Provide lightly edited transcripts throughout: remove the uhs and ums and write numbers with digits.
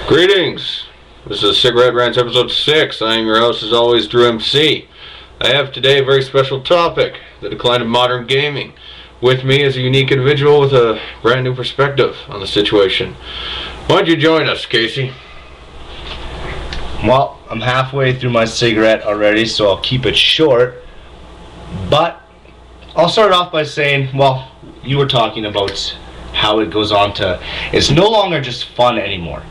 Greetings! This is Cigarette Rants episode 6. I am your host as always, Drew MC. I have today a very special topic, the decline of modern gaming. With me is a unique individual with a brand new perspective on the situation. Why don't you join us, Casey? Well, I'm halfway through my cigarette already, so I'll keep it short. But I'll start off by saying, well, you were talking about how it goes on to, it's no longer just fun anymore.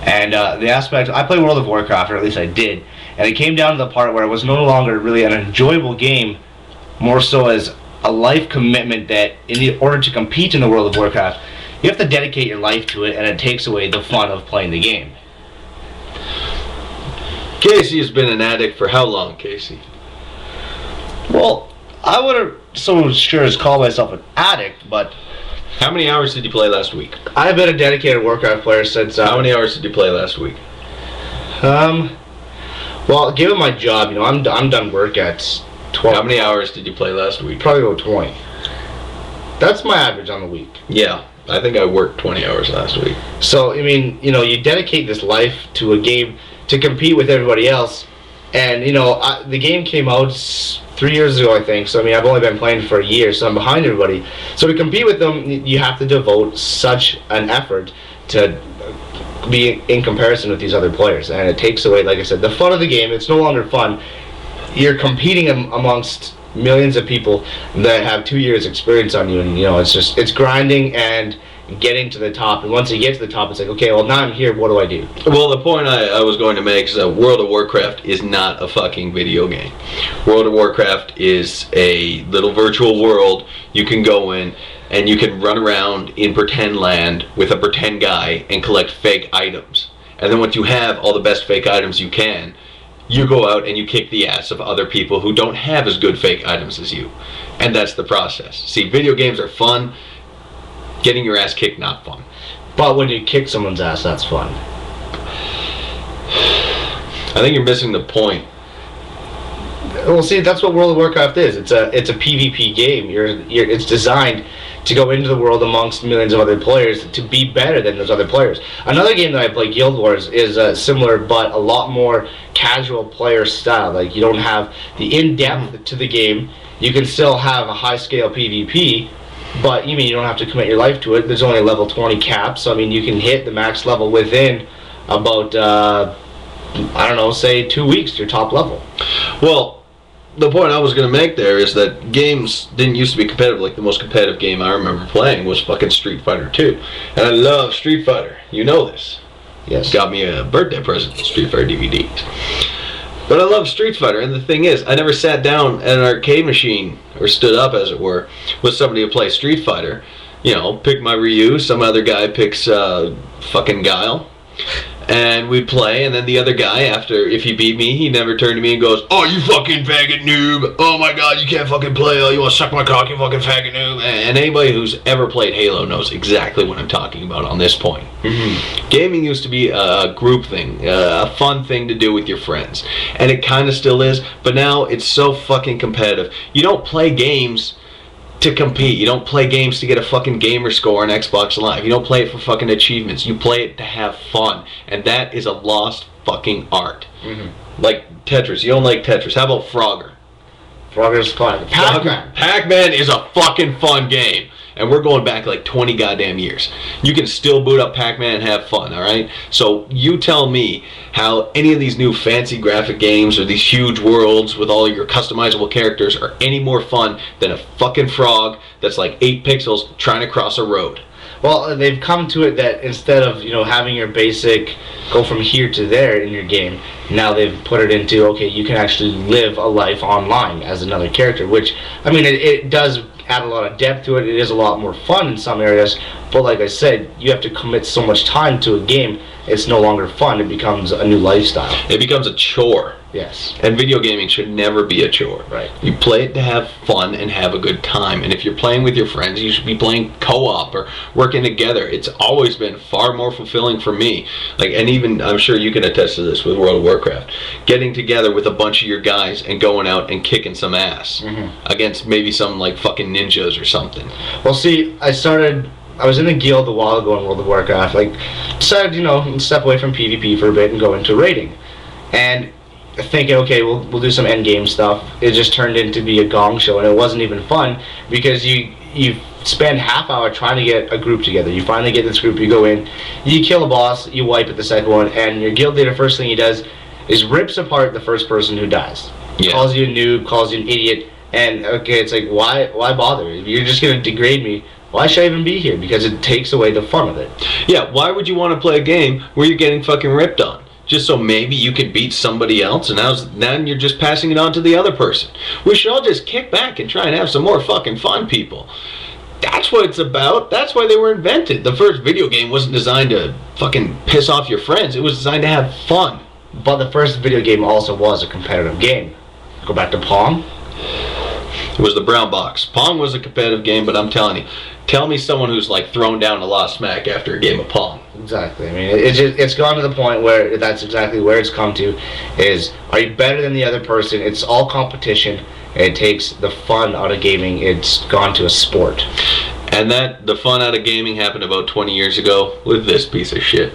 And the aspect, I play World of Warcraft, or at least I did, and it came down to the part where it was no longer really an enjoyable game, more so as a life commitment that in order to compete in the World of Warcraft, you have to dedicate your life to it, and it takes away the fun of playing the game. Casey has been an addict for how long, Casey? Well, I wouldn't so sure as call myself an addict, but How many hours did you play last week? I've been a dedicated Warcraft player since. How many hours did you play last week? Well, given my job, I'm done work at 12. How many hours did you play last week? Probably about 20. That's my average on the week. Yeah, I think I worked 20 hours last week. So, you dedicate this life to a game to compete with everybody else, and the game came out 3 years ago, I think. So I've only been playing for a year, so I'm behind everybody. So to compete with them, you have to devote such an effort to be in comparison with these other players, and it takes away, like I said, the fun of the game. It's no longer fun. You're competing amongst millions of people that have 2 years experience on you, and it's grinding and getting to the top. And once you get to the top, it's like, okay, well, now I'm here, what do I do? Well, the point I was going to make is that World of Warcraft is not a fucking video game. World of Warcraft is a little virtual world you can go in and you can run around in pretend land with a pretend guy and collect fake items. And then once you have all the best fake items you can, you go out and you kick the ass of other people who don't have as good fake items as you. And that's the process. See, video games are fun. Getting your ass kicked, not fun. But when you kick someone's ass, that's fun. I think you're missing the point. Well, see, that's what World of Warcraft is. It's a PvP game. It's designed to go into the world amongst millions of other players to be better than those other players. Another game that I play, Guild Wars, is similar but a lot more casual player style. Like, you don't have the in-depth to the game. You can still have a high-scale PvP, but you don't have to commit your life to it. There's only a level 20 cap, so you can hit the max level within about say 2 weeks to your top level. Well, the point I was going to make there is that games didn't used to be competitive. Like, the most competitive game I remember playing was fucking Street Fighter 2. And I love Street Fighter. You know this. Yes. Got me a birthday present, Street Fighter DVDs. But I love Street Fighter, and the thing is, I never sat down at an arcade machine, or stood up, as it were, with somebody to play Street Fighter. Pick my Ryu, some other guy picks fucking Guile, and we'd play, and then the other guy, if he beat me, he never turned to me and goes, "Oh, you fucking faggot noob! Oh my god, you can't fucking play! Oh, you want to suck my cock, you fucking faggot noob!" And anybody who's ever played Halo knows exactly what I'm talking about on this point. Mm-hmm. Gaming used to be a group thing, a fun thing to do with your friends, and it kind of still is, but now it's so fucking competitive. You don't play games to compete. You don't play games to get a fucking gamer score on Xbox Live. You don't play it for fucking achievements. You play it to have fun, and that is a lost fucking art. Mm-hmm. Like Tetris. You don't like Tetris. How about Frogger? Frogger's fun. Pac-Man. Pac-Man is a fucking fun game. And we're going back like 20 goddamn years. You can still boot up Pac-Man and have fun, alright? So you tell me how any of these new fancy graphic games or these huge worlds with all your customizable characters are any more fun than a fucking frog that's like 8 pixels trying to cross a road. Well, they've come to it that instead of, having your basic go from here to there in your game, now they've put it into, okay, you can actually live a life online as another character, which, it does add a lot of depth to it. It is a lot more fun in some areas, but like I said, you have to commit so much time to a game, it's no longer fun. It becomes a new lifestyle. It becomes a chore. Yes. And video gaming should never be a chore. Right. You play it to have fun and have a good time. And if you're playing with your friends, you should be playing co-op or working together. It's always been far more fulfilling for me. And even, I'm sure you can attest to this with World of Warcraft, getting together with a bunch of your guys and going out and kicking some ass against maybe some fucking ninjas or something. Well, see, I started was in a guild a while ago in World of Warcraft. Like, decided, step away from PvP for a bit and go into raiding. And thinking, okay, we'll do some end game stuff. It just turned into be a gong show, and it wasn't even fun because you spend half hour trying to get a group together. You finally get this group, you go in, you kill a boss, you wipe at the second one, and your guild leader, first thing he does is rips apart the first person who dies. Yeah. Calls you a noob, calls you an idiot, and okay, it's like, why bother? If you're just gonna degrade me, why should I even be here? Because it takes away the fun of it. Yeah, why would you want to play a game where you're getting fucking ripped on? Just so maybe you could beat somebody else, and then you're just passing it on to the other person. We should all just kick back and try and have some more fucking fun, people. That's what it's about. That's why they were invented. The first video game wasn't designed to fucking piss off your friends. It was designed to have fun. But the first video game also was a competitive game. Go back to Pong. It was the brown box. Pong was a competitive game, but I'm telling you, tell me someone who's like thrown down a lost smack after a game of Pong. Exactly. I mean, it's gone to the point where that's exactly where it's come to. Is, are you better than the other person? It's all competition. It takes the fun out of gaming. It's gone to a sport. And the fun out of gaming happened about 20 years ago with this piece of shit.